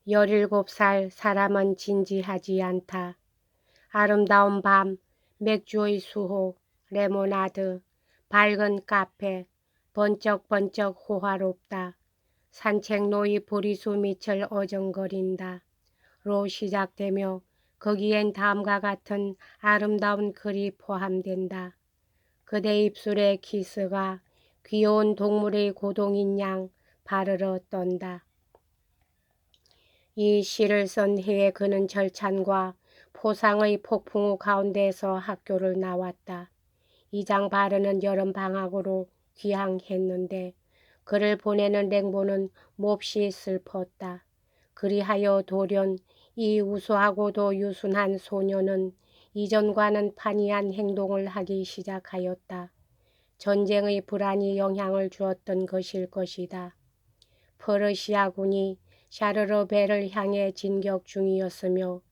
17살 사람은 진지하지 않다. 아름다운 밤, 맥주의 수호, 레모나드, 밝은 카페, 번쩍번쩍 호화롭다. 산책로의 보리수 밑을 어정거린다. 로 시작되며 거기엔 다음과 같은 아름다운 글이 포함된다. 그대 입술의 키스가 귀여운 동물의 고동인 양 바르르 떤다. 이 시를 쓴 해에 그는 절찬과 포상의 폭풍우 가운데서 학교를 나왔다. 이장 바르는 여름방학으로 귀향했는데 그를 보내는 랭보는 몹시 슬펐다. 그리하여 돌연 이 우수하고도 유순한 소녀는 이전과는 판이한 행동을 하기 시작하였다. 전쟁의 불안이 영향을 주었던 것일 것이다. 퍼르시아군이 샤르르베를 향해 진격 중이었으며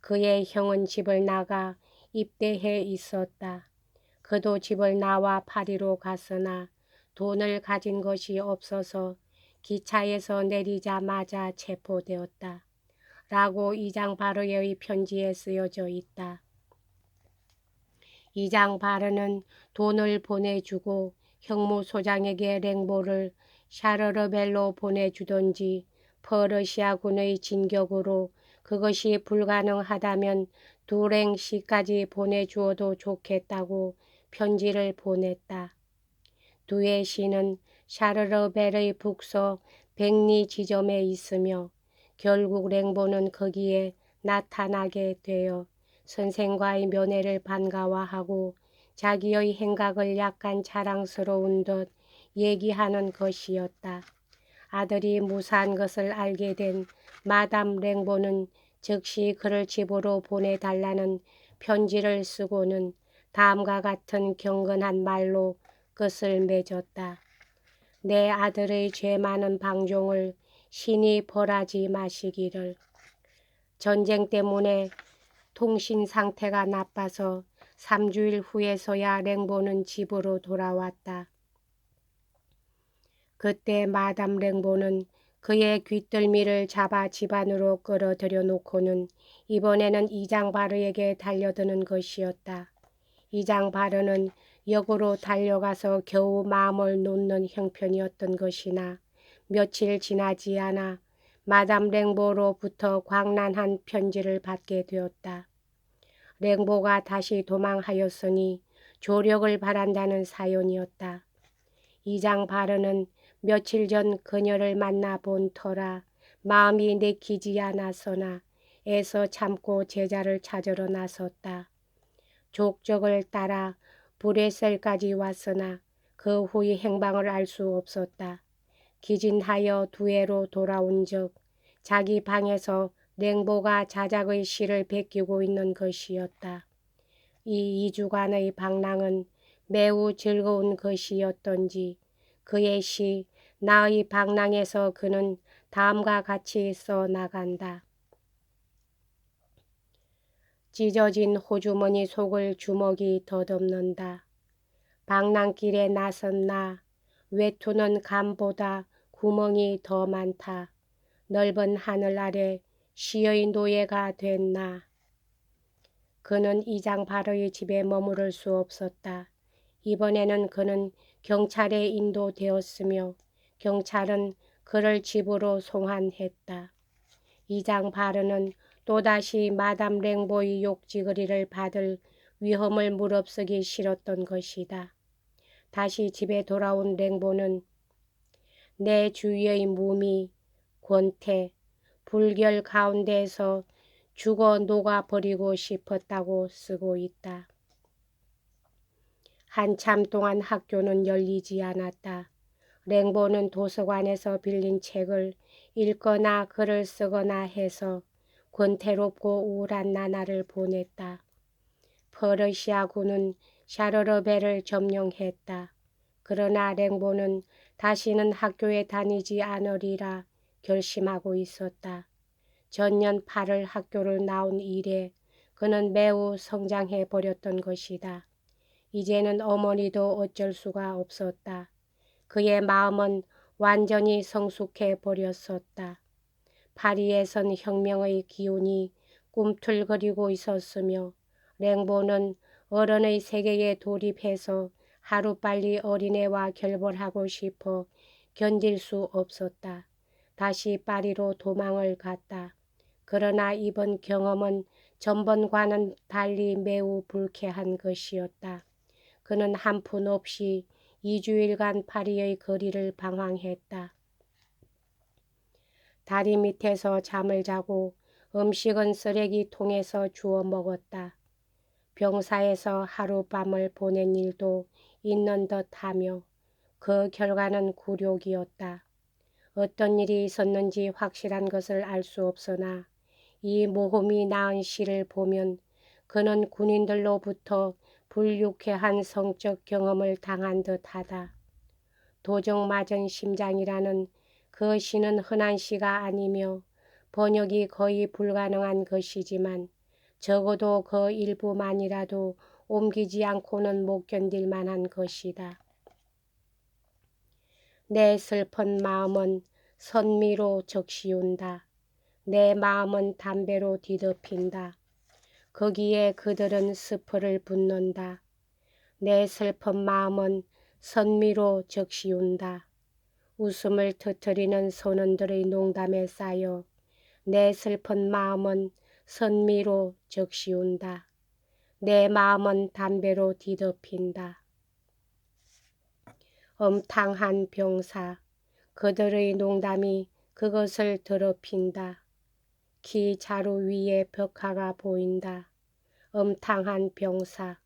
그의 형은 집을 나가 입대해 있었다. 그도 집을 나와 파리로 갔으나 돈을 가진 것이 없어서 기차에서 내리자마자 체포되었다. 라고 이장 바르의 편지에 쓰여져 있다. 이장 바르는 돈을 보내주고 형무소장에게 랭보를 샤르르벨로 보내주던지 퍼르시아군의 진격으로 그것이 불가능하다면 두랭시까지 보내주어도 좋겠다고 편지를 보냈다. 두의 시는 샤르르벨의 북서 백리 지점에 있으며 결국 랭보는 거기에 나타나게 되어 선생과의 면회를 반가워하고 자기의 행각을 약간 자랑스러운 듯 얘기하는 것이었다. 아들이 무사한 것을 알게 된 마담 랭보는 즉시 그를 집으로 보내달라는 편지를 쓰고는 다음과 같은 경건한 말로 끝을 맺었다. 내 아들의 죄 많은 방종을 신이 벌하지 마시기를. 전쟁 때문에 통신 상태가 나빠서 3주일 후에서야 랭보는 집으로 돌아왔다. 그때 마담 랭보는 그의 귀뜰미를 잡아 집안으로 끌어들여 놓고는 이번에는 이장 바르에게 달려드는 것이었다. 이장 바르는 역으로 달려가서 겨우 마음을 놓는 형편이었던 것이나 며칠 지나지 않아 마담 랭보로부터 광란한 편지를 받게 되었다. 랭보가 다시 도망하였으니 조력을 바란다는 사연이었다. 이장 바르는 며칠 전 그녀를 만나본 터라 마음이 내키지 않았으나 애써 참고 제자를 찾으러 나섰다. 족적을 따라 브레셀까지 왔으나 그 후의 행방을 알 수 없었다. 기진하여 두에로 돌아온 적 자기 방에서 랭보가 자작의 시를 베끼고 있는 것이었다. 이 2주간의 방랑은 매우 즐거운 것이었던지 그의 시 나의 방랑에서 그는 다음과 같이 써나간다. 찢어진 호주머니 속을 주먹이 더듬는다. 방랑길에 나선 나 외투는 감보다 구멍이 더 많다. 넓은 하늘 아래 시의 노예가 된 나. 그는 이장 바르의 집에 머무를 수 없었다. 이번에는 그는 경찰에 인도되었으며 경찰은 그를 집으로 송환했다. 이장 바르는 또다시 마담 랭보의 욕지거리를 받을 위험을 무릅쓰기 싫었던 것이다. 다시 집에 돌아온 랭보는 내 주위의 무미, 권태, 불결 가운데에서 죽어 녹아버리고 싶었다고 쓰고 있다. 한참 동안 학교는 열리지 않았다. 랭보는 도서관에서 빌린 책을 읽거나 글을 쓰거나 해서 권태롭고 우울한 나날을 보냈다. 퍼르시아군은 샤르르베를 점령했다. 그러나 랭보는 다시는 학교에 다니지 않으리라 결심하고 있었다. 전년 8월 학교를 나온 이래 그는 매우 성장해 버렸던 것이다. 이제는 어머니도 어쩔 수가 없었다. 그의 마음은 완전히 성숙해 버렸었다. 파리에선 혁명의 기운이 꿈틀거리고 있었으며 랭보는 어른의 세계에 돌입해서 하루빨리 어린애와 결별하고 싶어 견딜 수 없었다. 다시 파리로 도망을 갔다. 그러나 이번 경험은 전번과는 달리 매우 불쾌한 것이었다. 그는 한푼 없이 2주일간 파리의 거리를 방황했다. 다리 밑에서 잠을 자고 음식은 쓰레기통에서 주워 먹었다. 병사에서 하룻밤을 보낸 일도 있는 듯하며 그 결과는 굴욕이었다. 어떤 일이 있었는지 확실한 것을 알 수 없으나 이 모험이 낳은 시를 보면 그는 군인들로부터 불유쾌한 성적 경험을 당한 듯하다. 도적 맞은 심장이라는 그 시는 흔한 시가 아니며 번역이 거의 불가능한 것이지만 적어도 그 일부만이라도 옮기지 않고는 못 견딜 만한 것이다. 내 슬픈 마음은 선미로 적시운다. 내 마음은 담배로 뒤덮인다. 거기에 그들은 스프를 붓는다. 내 슬픈 마음은 선미로 적시운다. 웃음을 터뜨리는 소년들의 농담에 쌓여 내 슬픈 마음은 선미로 적시운다. 내 마음은 담배로 뒤덮인다. 엄탕한 병사, 그들의 농담이 그것을 더럽힌다. 키 자루 위에 벽화가 보인다. 엄탕한 병사.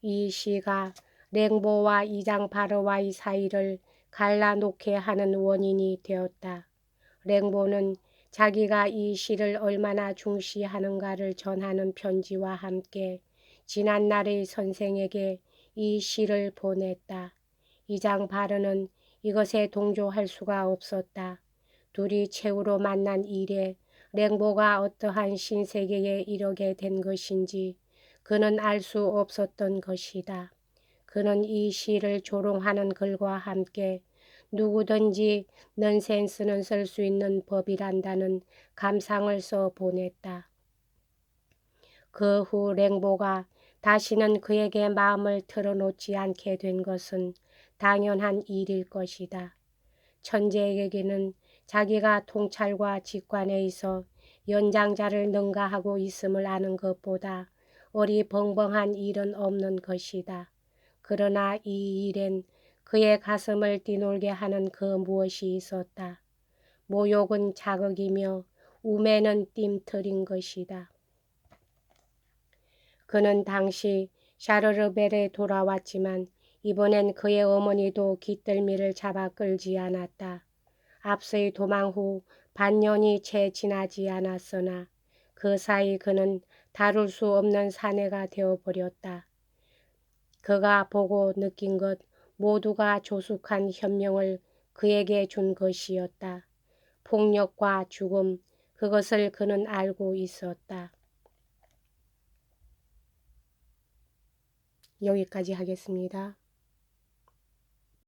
이 시가 랭보와 이장 바르와의 사이를 갈라놓게 하는 원인이 되었다. 랭보는 자기가 이 시를 얼마나 중시하는가를 전하는 편지와 함께 지난날의 선생에게 이 시를 보냈다. 이장 바르는 이것에 동조할 수가 없었다. 둘이 최후로 만난 이래 랭보가 어떠한 신세계에 이르게 된 것인지 그는 알 수 없었던 것이다. 그는 이 시를 조롱하는 글과 함께 누구든지 넌센스는 쓸 수 있는 법이란다는 감상을 써 보냈다. 그 후 랭보가 다시는 그에게 마음을 털어놓지 않게 된 것은 당연한 일일 것이다. 천재에게는 자기가 통찰과 직관에 있어 연장자를 능가하고 있음을 아는 것보다 어리벙벙한 일은 없는 것이다. 그러나 이 일엔 그의 가슴을 뛰놀게 하는 그 무엇이 있었다. 모욕은 자극이며 우매는 뜀틀인 것이다. 그는 당시 샤르르벨에 돌아왔지만 이번엔 그의 어머니도 깃들미를 잡아 끌지 않았다. 앞서의 도망 후 반년이 채 지나지 않았으나 그 사이 그는 다룰 수 없는 사내가 되어버렸다. 그가 보고 느낀 것 모두가 조숙한 현명을 그에게 준 것이었다. 폭력과 죽음, 그것을 그는 알고 있었다. 여기까지 하겠습니다.